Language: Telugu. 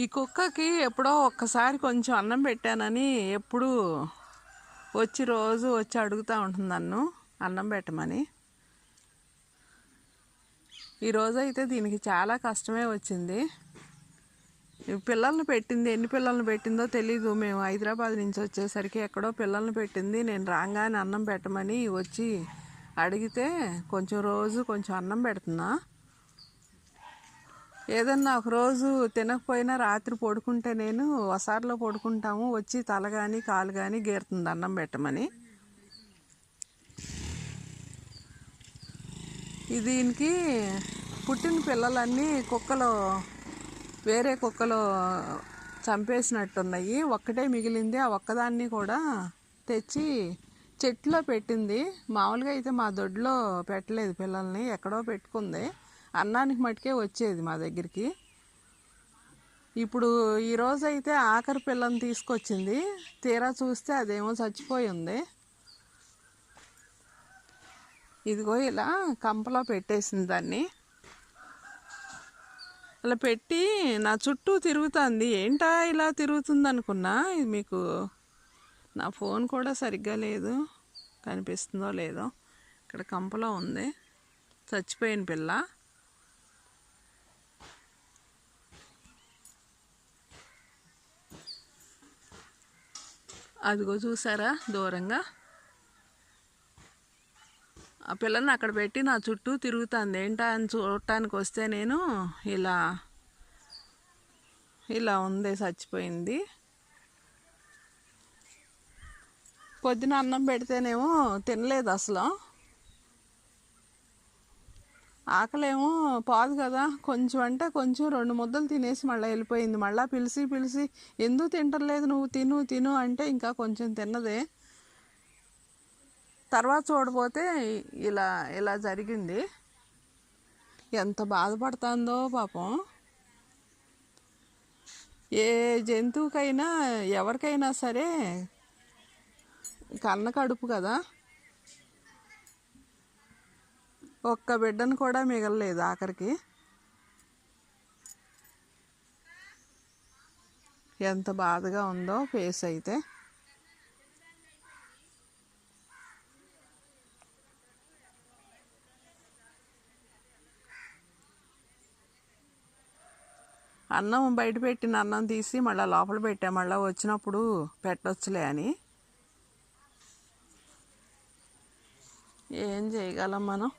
ఈ కుక్కకి ఎప్పుడో ఒక్కసారి కొంచెం అన్నం పెట్టానని ఎప్పుడు రోజు వచ్చి అడుగుతూ ఉంటుంది నన్ను అన్నం పెట్టమని. ఈరోజు అయితే దీనికి చాలా కష్టమే వచ్చింది. పిల్లల్ని పెట్టింది, ఎన్ని పిల్లల్ని పెట్టిందో తెలీదు. మేము హైదరాబాద్ నుంచి వచ్చేసరికి ఎక్కడో పిల్లల్ని పెట్టింది. నేను రాగానే అన్నం పెట్టమని వచ్చి అడిగితే రోజు కొంచెం అన్నం పెడుతున్నా. ఏదన్నా ఒకరోజు తినకపోయినా రాత్రి పడుకుంటే నేను వసారిలో పడుకుంటాము, వచ్చి తల కానీ కాలు కానీ గీరుతుంది అన్నం పెట్టమని. దీనికి పుట్టిన పిల్లలన్నీ వేరే కుక్కలు చంపేసినట్టున్నాయి. ఒక్కటే మిగిలింది. ఆ ఒక్కదాన్ని కూడా తెచ్చి చెట్లో పెట్టింది. మామూలుగా అయితే మా దొడ్లో పెట్టలేదు పిల్లల్ని, ఎక్కడో పెట్టుకుంది. అన్నానికి మటుకే వచ్చేది మా దగ్గరికి. ఇప్పుడు ఈరోజైతే ఆఖరి పిల్లని తీసుకొచ్చింది. తీరా చూస్తే అదేమో చచ్చిపోయి ఉంది. ఇదిగో ఇలా కంపలో పెట్టేసింది దాన్ని. అలా పెట్టి నా చుట్టూ తిరుగుతుంది. ఏంటా ఇలా తిరుగుతుంది అనుకున్నా. ఇది మీకు నా ఫోన్ కూడా సరిగ్గా లేదు, కనిపిస్తుందో లేదో. ఇక్కడ కంపలో ఉంది చచ్చిపోయిన పిల్ల. అదిగో చూసారా దూరంగా. ఆ పిల్లని అక్కడ పెట్టి నా చుట్టూ తిరుగుతుంది. ఏంటా అని చూడటానికి వస్తే నేను ఇలా ఉంది, చచ్చిపోయింది. పొద్దున అన్నం పెడితేనేమో తినలేదు అసలు. ఆకలేమో పాదు కదా, కొంచెం అంటే కొంచెం 2 ముద్దలు తినేసి మళ్ళీ వెళ్ళిపోయింది. మళ్ళీ పిలిచి ఎందుకు తింటలేదు నువ్వు, తిను అంటే ఇంకా కొంచెం తిన్నదే. తర్వాత చూడపోతే ఇలా జరిగింది. ఎంత బాధపడుతుందో పాపం. ఏ జంతువుకైనా ఎవరికైనా సరే కన్న కడుపు కదా. ఒక్క బిడ్డను కూడా మిగలలేదు ఆఖరికి. ఎంత బాధగా ఉందో ఫేస్ అయితే. అన్నం బయట పెట్టిన అన్నం తీసి మళ్ళీ లోపల పెట్టా, మళ్ళీ వచ్చినప్పుడు పెట్టొచ్చులే అని. ఏం చేయగలం మనం.